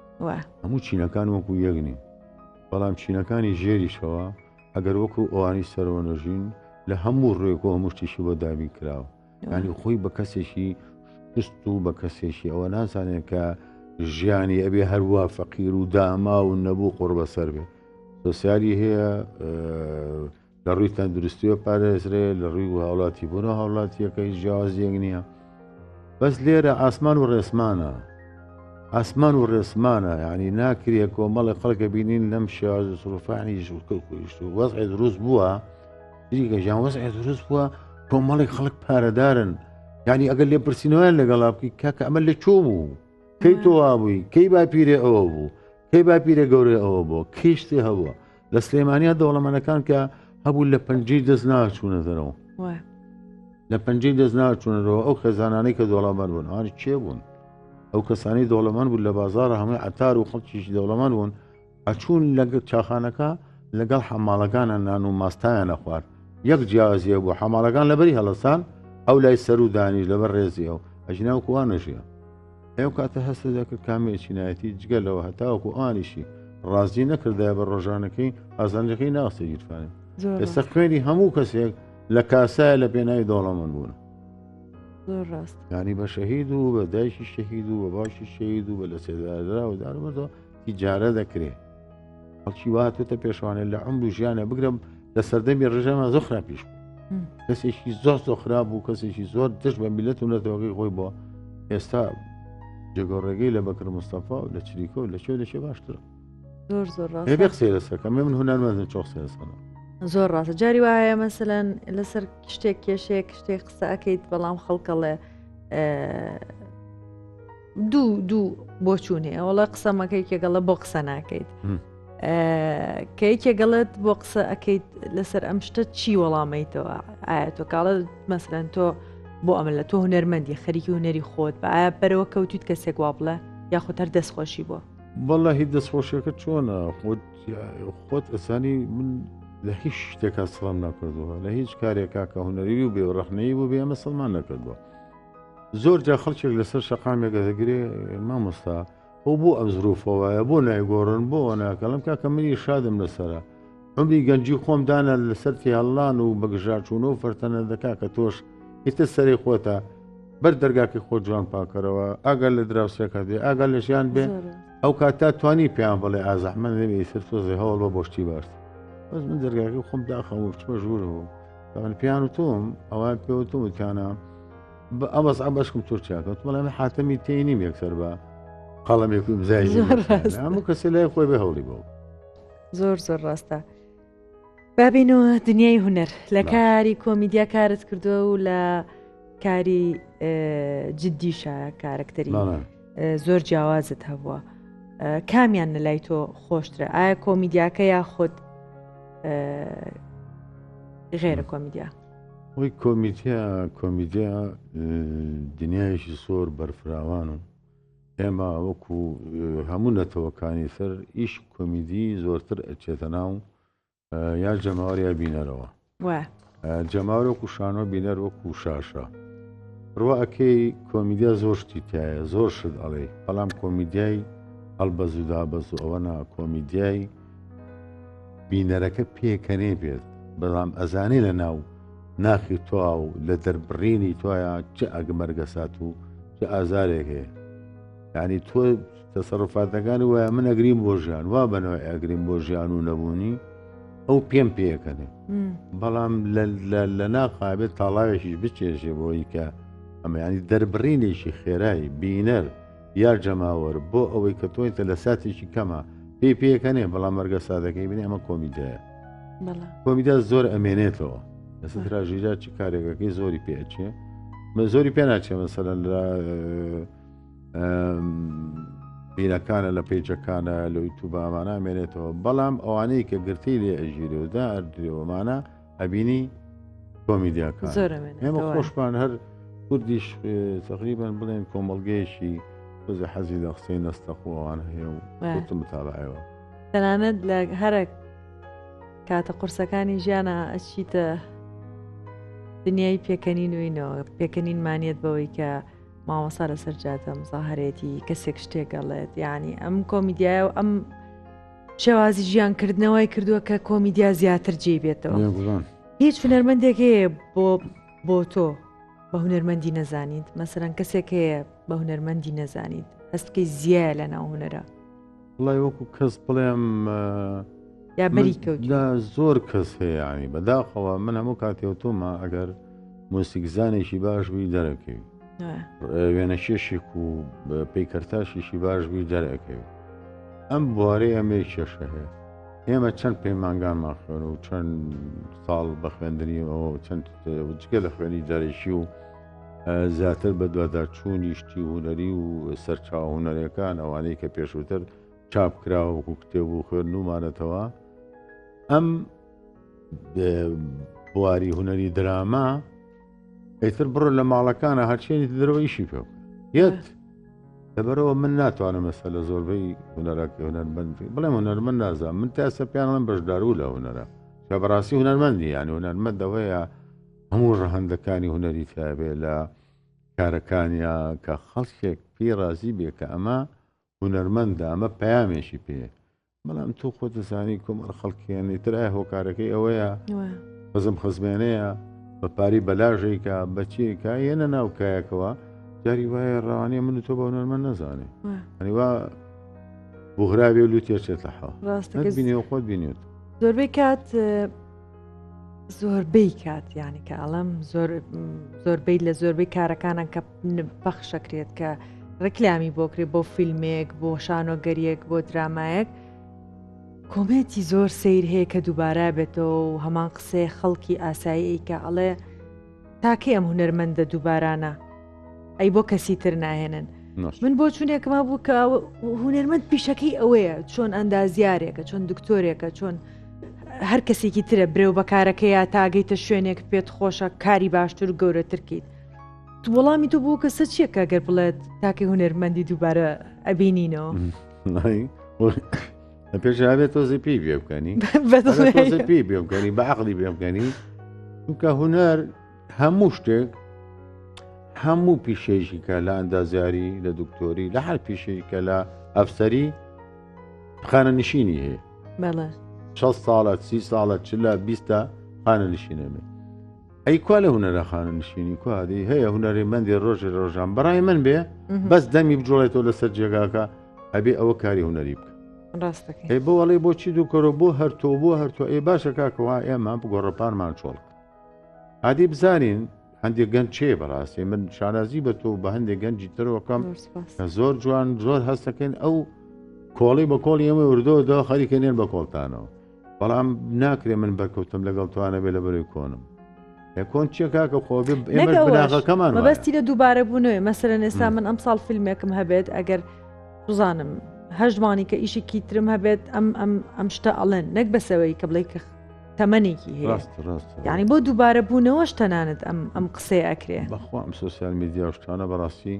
هەموو چینەکان وەکو یەکنی بەڵام چینەکانی ژێریشەوە ئەگەر وەکو ئەوانی سەرۆنەژین لە هەموو ڕێک و هەموو شتێکی بۆ دابین کراوە ینی خۆی بە کەسێکی پست و بە کەسێکی ئەوە نازانێت کە ژیانی ئەبێ هەروە فەقیر و داما و نەبوو قڕ بەسەر بێ سۆسیالی هەیە لە ڕووی تەندروستیوە پارێزرێ لە ڕووی هاوڵاتی بوون و هاوڵاتیەکەی جیاوازیەک نییە بەس لێرە ئاسمان و ڕێسمانە ئاسمان و ڕێسمانە ینی ناکرێت کۆمەڵی خەڵکە بینین لەم شێواز سروفانی وەزعی دروست بووە دیکە ژیان وەزعی دروست بووە کۆمەڵی خەڵک پارەدارن یعنی ئەگەر لێ پرسیینەوەیان لەگەڵا بکەی کاکە ئەمە لە چۆ بوو کەی تۆوا بووی کەی باپیرێ ئەوە بوو کەی باپیرە گەورەی ئەوە بوو کیشتی هەبووە لە سلێمانیا دەوڵەمەنەکان کە هەبوو لە پەنجەی دەست ناچوونە دەرەوە لە پەنجەی دەست ناچوونەوە ئەو خێزانانەی کە دەوڵەمەند بوون ئەوانی چێ بوون ئەو کەسانی دەوڵەمەند بوون لە بازارە هەمووی عتار و خەڵکیشی دەوڵەمەند بوون ئەچوون لەگە چاخانەکە لەگەڵ حەماڵەکانە نان و ماستایانە خوارد یەک جیازیە بوو حەماڵەکان لەبەری هەڵەسان ئەو لای سەر و دانیش لەبەر ڕێزی ئەو ئەژنا وەکووان نەژیە ئێو کاتە هەستە دەکرد کامێ چینایەتی جگەلەوە هەتاوەکو ئانیشی ڕازی نەکردای بە ڕۆژانەکەی ئازانجەکەی ناوسە گیرفانێ ئێستا خوێنی هەموو کەسێک لە کاسایە لە پێناوی دەوڵەمەند بوون زۆر ڕاست ینی بە شەهید و بە دایکی شەهید و بە باشی شەهید و بە لە سێدارا و دارمەدەوە تیجارە دەکرێت خەڵکی واتێتە پێشوانێت لە عمر و ژیانە بگرم لە سەردەمی ڕژەمە زۆر خراپ پیش بوو کەسێکی زۆر زۆر خراپ بوو کەسێکی زۆر دەست بە میلەت و نەتەوەکەی خۆی بووە ئێستا جێگۆڕێگەی لە بەکر مستەفا و لە چریکۆ و لەکێ باشترە زۆر زۆر ڕاست بێ قسەی لەسەرکە من هونەرمەندم چۆ قسەی لەسەرە زۆر ڕاستە جاری وایە مەسەلەن لەسەر شتێک کێشەیەک شتێک قسە ئەەکەیت بەڵام خەڵکەڵێ دوو بۆچوونێ ئەوڵە قسەمەکەی کێگەڵە بۆ قسە ناکەیت کەیکێ گەڵێت بۆ قسە ئەەکەیت لەسەر ئەم شتە چی وەڵامەیتەوە ئایا تۆ کاڵە مەسەلەن تۆ بۆ ئەمە لە تۆ هونەرمەندی خەریکی هونەری خۆت بە ئایا بەرەوە کەوتیت کەسێک وا بڵێ یاخۆ هەر دەستخۆشی بووە بەڵا هیچ دەستخۆشیەکە چۆنە خۆت ئەسانی من لە هیچ شتێکا سڵام ناکردووە لە هیچ کارێکا کە هونەری و بێ ڕەخنەی بوو بێ ئەمە سڵمان نەکردووە زۆر جا خەڵکێک لەسەر شەقامێکە دەگرێ مامۆستا ئەو بۆ ئەم زروفەوەیە بۆ نایگۆڕن بۆ ناکەڵم کاکە منی شادم لەسرە عمری گەنجی خۆم دانە لەسەر هەڵان و بەگژاچوون و فەرتەنە دەکا کە تۆش ئیتر سەری خۆتە بەر دەرگاکی خۆ جوان پاکەرەوە ئەگەر لە دراوسێکە بێ ئەگەر لە ژیان بێ ئەو کاتا توانی پێیان بڵێ ئازەحمەد نەبێ ئیتر تۆزێ هەوڵ بۆ شتی باش بەس من دەرگاکی خۆم داخەوە بچمە ژوورەوە من پیان و تۆم ئەوان پێوتم وتیانە ئەمەس ئەبشکم تورکیاکەوت بەڵێ من حاتەمی تێی نیم یەکسەر بە قەڵەمێکی مزای هەموو کەسی لای خۆی بێ هەوڵی بۆ زۆر زۆر ڕاستە. بابینەوە دنیای هونەر لە کاری کۆمیدیا کارت کردووە و لە کاری جددیشە کارکتەری زۆر جیاوازت هەبووە. کامیان لە لای تۆ خۆشترە؟ ئایا کۆمیدیاکە یا خۆت غێرە کۆمیدیا؟ وی کۆمیدیا دنیایشی زۆر بەرفراوان و ئێمە وەکو هەموو نەتەوەکانی سەر ئیش کۆمیدی زۆرتر ئەچێتە ناو یا جەماوەر یا بینەرەوە. جەماوەر وەکو شانۆ بینەر وەکو شاشە ڕوا ئەکەی کۆمیدیا زۆر شتی تایە زۆر شت ئەڵێ بەڵام کۆمیدیای هەڵبەز و دابەز و ئەوەنا کۆمیدیای بینەرەکە پێکەنێ بێت بەڵام ئەزانێ لە ناو ناخی تۆ و لە دەربڕینی تۆیە چه ئەگمەرگە سات و چه ئازارێک هەیە یعنی تۆ تەسەڕفاتەکانی وایە من ئەگریم بۆ ژیان وا بنەوە ئەگریم بۆ ژیان و نەبوونی ئەو پێم پێەکەنێ بەڵام لە ناقابێت تاڵاوێکیش بچێژێ بۆی کە ئەمە ینی دەربڕینێکی خێرایی بینەر یا جەماوەر بۆ ئەوەی کە تۆیتە لە ساتێکی کەمە پێی پێەکەنێ بەڵام مەرگە سادەکەی بنێ ئەمە کۆمیدایە. کۆمیدا زۆر ئەمێنێتەوە لەسەر تراژیدا چی کارێکەکەی زۆری پێچێ زۆری پێ ناچێ مەسەلەن لە بینەکانە لە پێیجەکانە لە یوتیوب ئەمانە ئەمێنێتەوە بەڵام ئەوانەی کە گرتی لێ ئەژیرەوەدا ئەردرێوەمانە ئەبینی کۆمیدیاکان ئێمە خۆشمان هەر کوردیش تقریبان بڵێن کۆمەڵگەیەشی بزە حەزی لە قسەی نەستەخۆوان هەیە و وتم متابعەوە تەنانەت لە هەرە کاتە قورسەکانی ژیانە ئەچیتە دنیای پێکەنین وینەوە پێکەنین مانێت بەوەی کە مامەسا لەسەر جاتە مزاهرێتی کەسێک شتێکەڵێت یعنی ئەم کۆمیدیایە و ئەم شێوازی ژیانکردنەوەی کردووە کە کۆمیدیا زیاتر جێ بێتەوە. هیچ هونەرمەندێک هەیە بۆ تۆ بە هونەرمەندی نەزانیت مەسەرەن کەسێک هەیە بە هونەرمەندی نەزانیت هەستکەی زیایە لە ناو هونەرە وڵای وەکو کەس بڵێم یا بەری کەوت زۆر کەس هەیە ینی بەداخەوە من هەموو کاتێوتۆمە ئەگەر موسیقزانێکی باش بووی دەرەکەوی وێنە شێشێک و پەیکەرتاشێکی باش بووی دەرەکەوی ئەم بوارەی ئەمەی کێشە هەیە ئێمە چەند پەیمانگانمان خوێن و چەند ساڵ بە خوێندنیەوە چەند جگە لە خوێنی دەرەشی و زیاتر بە دووادارچوونی شتی هونەری و سەرچاو هونەرەکان ئەوانەی کە پێشووتر چاپ کراوە وەکو کتێب و خوێندنومانەتەوە ئەم بواری هونەری دراما ئەیتر بڕۆ لە ماڵەکانە هەرچێنی دەرەوەیشی پێ یەت لەبەرەوە من ناتوانم مەسە لە زۆربەی هونەرەکە هونەرمەند بڵێم هونەرمەند نازانم من تاسە پیانڵم بەشداربوو لە هونەرە کە بەڕاستی هونەرمەندی یانی هونەرمەند ئەوەیە هەموو ڕەهەندەکانی هونەری تابێ لە کارەکانیا کە خەڵکێک پێی رازی بێ کە ئەمە هونەرمەندە ئەمە پەیامێکی پێ بەڵام تۆ خۆت دەزانی کۆمەڵ خەڵکیێنی ترای هۆکارەکەی ئەوەیە خزم خزمێنەیە بە پاری بەلاژێکە بەچێکە یەنە ناوکایەکەوە جاری وایە ڕوانێ من تۆ بە هونەرمەند نەزانێ هەنیوا بۆغراوێ لو تێچێت لە حەڵ بینی و خۆت بینیوت زۆربەی کات زۆربەی کات یعنی کە ئەڵەم زۆربەی لە زۆربەی کارەکانە کە پەخشەکرێت کە ڕکلامی بۆکرێت بۆ فیلمێک بۆ شانۆگەریەک بۆ درامایەک کۆمێتی زۆر سیر هەیە کە دووبارە بێتەوە و هەمان قسەی خەڵکی ئاسایی کە ئەڵێ تاکەی ئەم هونەرمەندە دووبارانە ئەی بۆ کەسی تر ناهێنن من بۆ چونێکما بوو کە هونەرمەند پیشەکەی ئەوەیە چۆن ئەندازیارێکە چۆن دکتۆرێکە چۆن هەر کەسێکی ترە برێو بەکارەکەیە تاگەیتە شوێنێک پێت خۆشە کاری باشتر و گەورەترکیت وەڵامی تو بوو کەسە چیەکە گەر بڵێت تاکەی هونەرمەندی دووبارە ئەبینینەوە لە پێشابێت تۆزی پێی بێ بکەنی پێی بێ بکەنی بە عەقڵی بێ بکەنی چونکە هونەر هەموو شتێک هەموو پیشەیەکی کە لە ئەندازیاری لە دکتۆری لە هەر پیشەیەکە لە ئەفسەری خانە نشینی هەیە 6 ساڵە 30 ساڵە چ لە 20 خانە نشینەمێ ئەی کوا لە هونەرەخانە نشینی کوادی هەیە هونەرێمەندی ڕۆژێ ڕۆژان بەڕای من بێ بەس دەمی بجۆڵێتەوە لەسەر جێگاکە ئەبێ ئەوە کاری هونەری بکە ڕاستەکەی ئەی بۆ وەڵێ بۆچی دووکەڕۆ بۆ هەرتۆ بۆ هەرتۆ ئەی باشە کاکەوا ئێمە گۆڕەپانمان چۆڵک عادی بزانین هەندێک گەنج چێ بەڕاستی من شانازی بە تۆ بە هەندێک گەنجی ترەوەکەم کە زۆر جوان زۆر هەستەکەن ئەو کۆڵی بە کۆڵی ئێمە وردۆدا خەریکەنێن بە کۆڵتانەوە بەڵام ناکرێ من بەرکەوتم لەگەڵ توانە بێ لە بەرەوەی کۆنم کۆن چیە کاکە خۆ ئێمە بناغەکەمان مەبەستی لە دووبارە بوونەوەی مەسەرەن ئێستا من ئەم ساڵ فیلمێکم هەبێت ئەگەر بزانم هەژمانی کە ئیشێکی ترم هەبێت ئەم شتە ئەڵێن نەک بەسەوەی کە بڵێ کە تەمەنێکی هەیە یعنی بۆ دووبارە بوونەوەش تەنانەت ئەم قسەی ئەکرێ بەخوا ئەم سوسیال میدیا شتانە بەڕاستی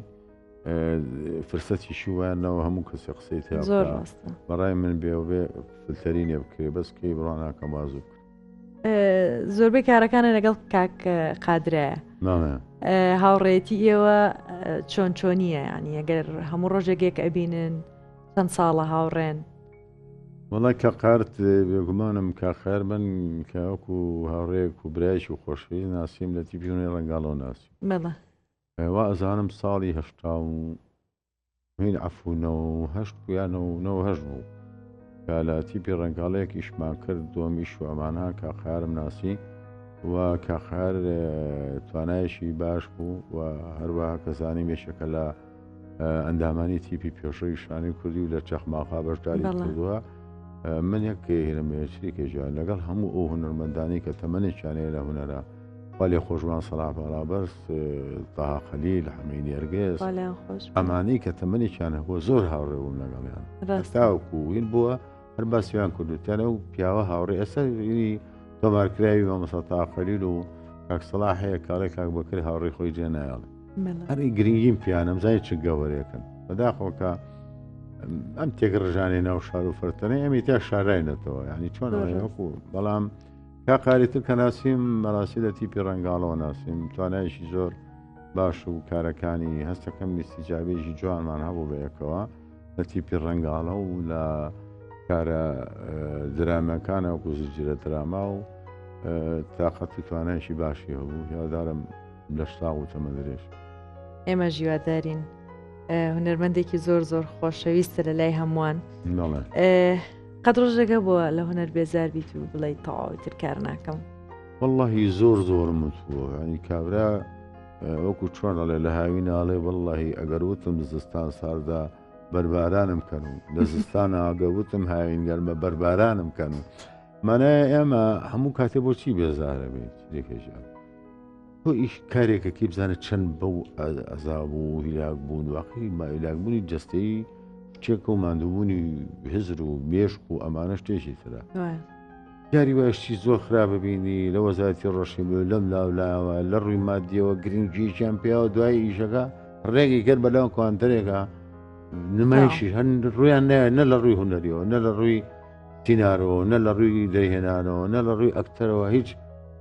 فرسەتی شووانەوە هەموو کەسی قسەی زۆر ڕاستە بەڕای من بێ فلتەرینێ بکرێ بەسکەی بڕاناکە مازوو زۆربەی کارەکانە لەگەڵ کاک قادرایە هاوڕێتی ئێوە چۆن چۆنیە ینی ئەگەر هەموو ڕۆژێکێک ئەبینن چەند ساڵە هاوڕێن وڵای کە قارت بێگومانم کاخار من کاوەکو هاوڕێک و برایش و خۆشەویست ناسیم لە تیپیونی ڕەنگاڵەوە ناسیم بەڵێ وا ئەزانم ساڵی هەشتا و هین عەفوونەوە و هەشت یانەوە هەژ بوو کە لە تیپی ڕەنگاڵەیەک ئیشمان کرد دۆمیش و ئەمانە کاخارم ناسی و کاخار توانایشی باش بوو و هەروەها کەزانی مێشەکە لە ئەندامانی تیپی پێشەوەی شانی کوردی و لە چەخماخا بەشداری کردووە من یەک هێرەمەیەشتێکێژیان لەگەڵ هەموو ئەو هونەرمەندانی کە تەمەنێکیانەیە لە هونەرە خاڵێ خۆشمان سەڵاح بەرابەر تاها خەلیل حەمەینی ئەرگێز ئەمانی کە تەمەنێکیان هەبووە زۆر هاوڕێ بووم لەگەڵیان تاوەکو وین بووە هەر باسییان کردوتیانە و پیاوە هاوڕێ ئەسەری تۆمارکراوی مامۆستا تاها خەلیل و کاک سەڵاح هەیە کاڵێ کاک بەکری هاوڕێی خۆی جێ نایاڵێ هەری گرنگیم پیانم زای چ گەوەرێکن بەداخۆکە ئەم تێک ڕژانەی ناو شار و فەرتەنەی ئەمی تا شاراینەتەوە ینی چۆنەوەکو بەڵام کاقاریتر کە ناسیم مەراسی لە تیپی ڕەنگاڵەوە ناسیم توانایشی زۆر باش و کارەکانی هەستەکەم میستیجابێژی جوانمان هەبوو بەیەکەوە لە تیپی ڕەنگاڵە و لە کارە درامەکانە و کوزجرە دراما و تااقەتی توانایشی باشی هەبوو یادارم لە شتا و تەمە درێژ ئێمە ژیوادارین هونەرمەندێکی زۆر زۆر خۆشەویستە لە لای هەمووان قەت ڕۆژێکە بووە لە هونەر بێزار بیت و بڵێ تەواویتر کار ناکەم واللهی زۆرم وتووە ینی کابرا وەکو چۆن ئەڵێ لە هاوی ناڵێ واللهی ئەگەر وتم زستان ساردا بەربارانم کەن و لە زستانە ئاگەوتم هاوین گەرمە بەربارانم کەن و مانە ئێمە هەموو کاتێ بۆچی بێزارە بێت لێکێژیان تۆ ئیش کارێکەکی بزانێت چەند بەو ئەزابوو و هیلاک بوون واقعی ماهیلاکبوونی جەستەی چێکە و ماندووبوونی هزر و مێشک و ئەمانە شتێکی ترە یاری وایشتی زۆر خراپە بینی لە وەزارەتی ڕۆشنی لەم لاولایەوە لە ڕووی مادیەوە گرنگجییان پیاوە دوای ئیشەکە ڕێگی کرد بەلاو کوانتەرێکە نمایشی هەن ڕویان نە لە ڕووی هونەریەوە نە لە ڕووی تینارەوە نە لە ڕووی دەیهێنانەوە نە لە ڕووی ئەکتەرەوە هیچ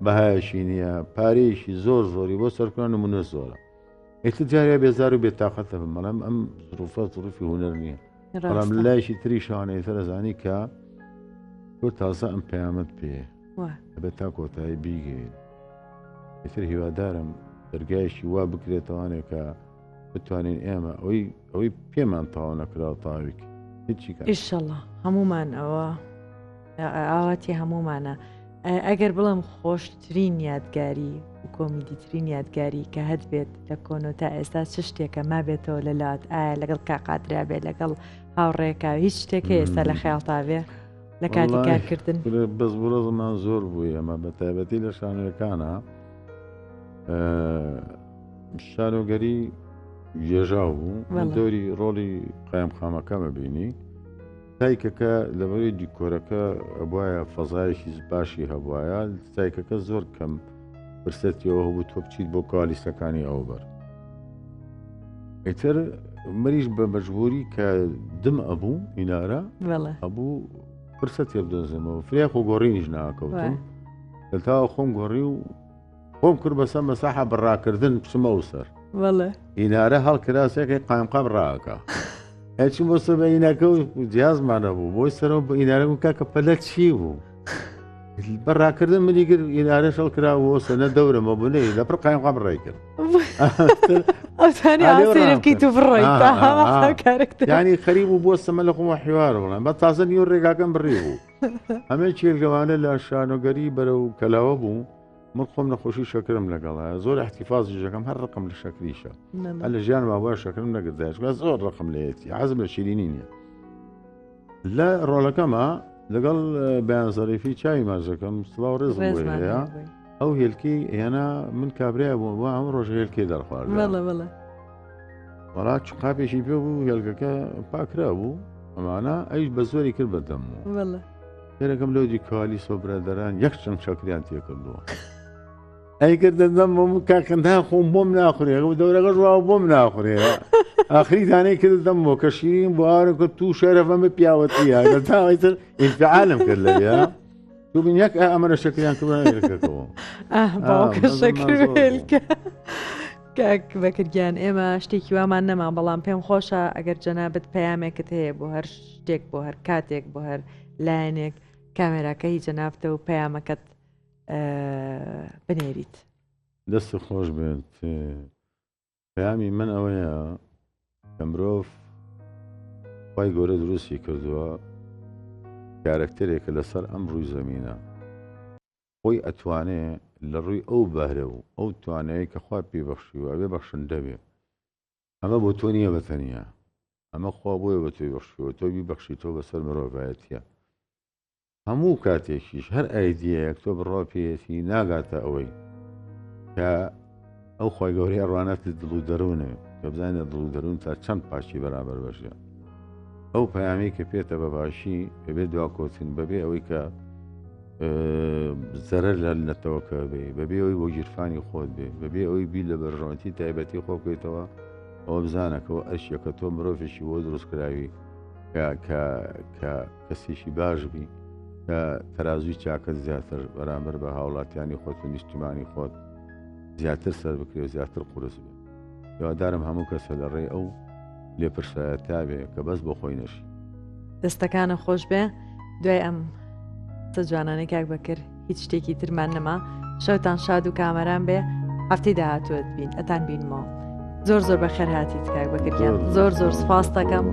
بەهایشی نییە پارەیەشی زۆری بۆ سەرکردن نمونە زۆرە ئێتر جاریا بێزار و بێتاقەتە بەڵام ئەم زروفە زروفی هونەر نییە بەڵام لایشی تری شانەی تەرەزانی کە تۆ تازە ئەم پەیامەت پێ ئەبێت تا کۆتایی بیگەین ئێتر هیوادارم دەرگایشی وا بکرێتەوانێک کە بتوانین ئێمە ئەوەی پێمان تاوا نەکراوە تاویک هیچی ئیشەڵڵا هەمومان ئەوە ئاواتی هەمومانە ئەگەر بڵم خۆشترین یادگاری و کۆمیدیترین یادگاری کە هەت بێت لە کۆنۆ تا ئێستا چ شتێکە ما بێتەوە لەلات ئایا لەگەڵ کاقادرا بێت لەگەڵ هاوڕێکە هیچ شتێکە ئێستا لە خەیاڵتاوێ لە کاتی کارکردن بەس بڕۆزمان زۆر بووی ئەمە بە تایبەتی لە شانۆیەکانە شانۆگەری ێژاو بوو دەوری ڕۆڵی قایمخامەکەمە بینی تایکەکە لەبەرەوەی دیکۆرەکە ئەبواە فەزایشی باشی هەبواە تایکەکە زۆر کەم فرسەتیەوە هەبوو تۆ بچیت بۆ کالیستەکانی ئەو بەر ئیتر مریش بە مەجبوری کە دم ئەبوو ئینارە هەبوو فرسەتی بدۆزمەوە فریاخ و گۆڕینیش ناکەوتم لە تاوە خۆم گۆڕی و خۆم کرد بەسە مەساحە بڕاکردن بچمە و سەر ئینارە هەڵکراسێکی قایمقام ڕاکە هەچی بۆ سە بە ئیناکە و جیازمانە بوو بۆی سەرەوە بە ئینارە بوو کاکە پەلە چی بوو بەڕاکردن منی کرد ئیدارە شەڵ کراوە سەنە دەورەمە بنەی لە پڕ قایمقام ڕێ کرد ئەوتانی ئاسێرە بکەیت و بڕۆیت کارێکتر ینی خەریب و بۆ سەمە لە خۆمە حیوارە بڵێن بە تازە نیوە ڕێگاکەم بڕێ بوو ئەمە چێلگەوانە لە شانۆگەری بەرە و کەلاوە بوو من خۆم نەخۆشی شەکرم لەگەڵە زۆر احتیفازی ژەکەم هەر ڕقم لە شەکریشە هەر لە ژیان ماوە شەکرم نەگردایش زۆر ڕقم لەیەتی حەزم لە شیرینی نییە لە ڕۆڵەکەمە لەگەڵ بەیان زەریفی چاوی ماژەکەم سڵاو ڕێزم هەیە ئەو هێلکی هێنا من کابرای بوو بۆ ئەم ڕۆژ هێلکێ دەرخوارد وڵات قاپێکی پێ بوو هێلکەکە پاکرا بوو ئەمانە ئەیش بە زۆری کرد بەدەم هێرەکەم لەودی کالی سۆبرادەران یەک چەند شەکریان تێکردووە ئەی کردە دەم بۆم کاکەندا خۆم بۆم ناخورێ دەورەکە ژواوە بۆم ناخورێ ئاخری دانەی کرد دەم بۆ کە شیرین بۆ ئارەکە تو شەرەفەمە پیاوەتیە تاوایتر ئینفعالم کرد لەوێ تو بین یەک ئەمەرە شەکریان کردەوە کاک بەکرگیان ئێمە شتێکی وامان نەما بەڵام پێم خۆشە ئەگەر جەنابەت پەیامێکت هەیە بۆ هەر شتێک بۆ هەر کاتێک بۆ هەر لایەنێک کامێراکەی جەنابتە و پەیامەکەت بنێریت دەستی خۆش بێت پەیامی من ئەوەیە کە مرۆڤ خی گەورە دروستی کردووە کارکتەرێکە لەسەر ئەم ڕووی زەمینە خۆی ئەتوانێ لە ڕووی ئەو بەهرە و ئەو توانایی کە خوا پێبەخشیوە بێ بەخشندە بێ ئەمە بۆ تۆ نییە بەتەنیا ئەمە خوا بۆیە بە تۆی بەخشیوە تۆ بیبەخشیتەوە بەسەر مرۆڤایەتیە هەموو کاتێکیش هەر ئایدیەیەک تۆ بڕوا پێیەتی ناگاتە ئەوەی کە ئەو خۆی گەورەی ڕوانەتی دڵ و دەروونە کە بزانێت دڵ و دەروون تا چەند پاشی بەرامبەر بەشە ئەو پەیامی کە پێێتە بە باشی بەبێ دواکۆچین بەبێ ئەوەی کە زەرەر لە نەتەوەکە بێ بەبێ ئەوی بۆ گیرفانی خۆت بێ بەبێ ئەوی بی لە بەرژەوەتی تایبەتی خۆ بکەیتەوە ئەوە بزانەکەەوە ئەشیەکە تۆ مرۆڤێکی بۆ دروستکراوی کە کەسێکی باش بی کە تەرازوی چاکە زیاتر بەرامبەر بە هاوڵاتیانی خۆت و نیشتیمانی خۆت زیاتر سەر بکرێ و زیاتر قورس بێ هیوادارم هەموو کەسە لە ڕێ ئەو لێپرسایەتا بێ کە بەس بۆ خۆی نەشی دەستەکانە خۆش بێ دوای ئەم جوانانەی کاک بەکرد هیچ شتێکی ترمان نەما شەوتان شاد و کامەران بێ هەفتەی داهاتوت بین ئەتان بینمەوە زۆر زۆر بەخێر هاتیت کاک بەکردیان زۆر زۆر سپاس دەکەم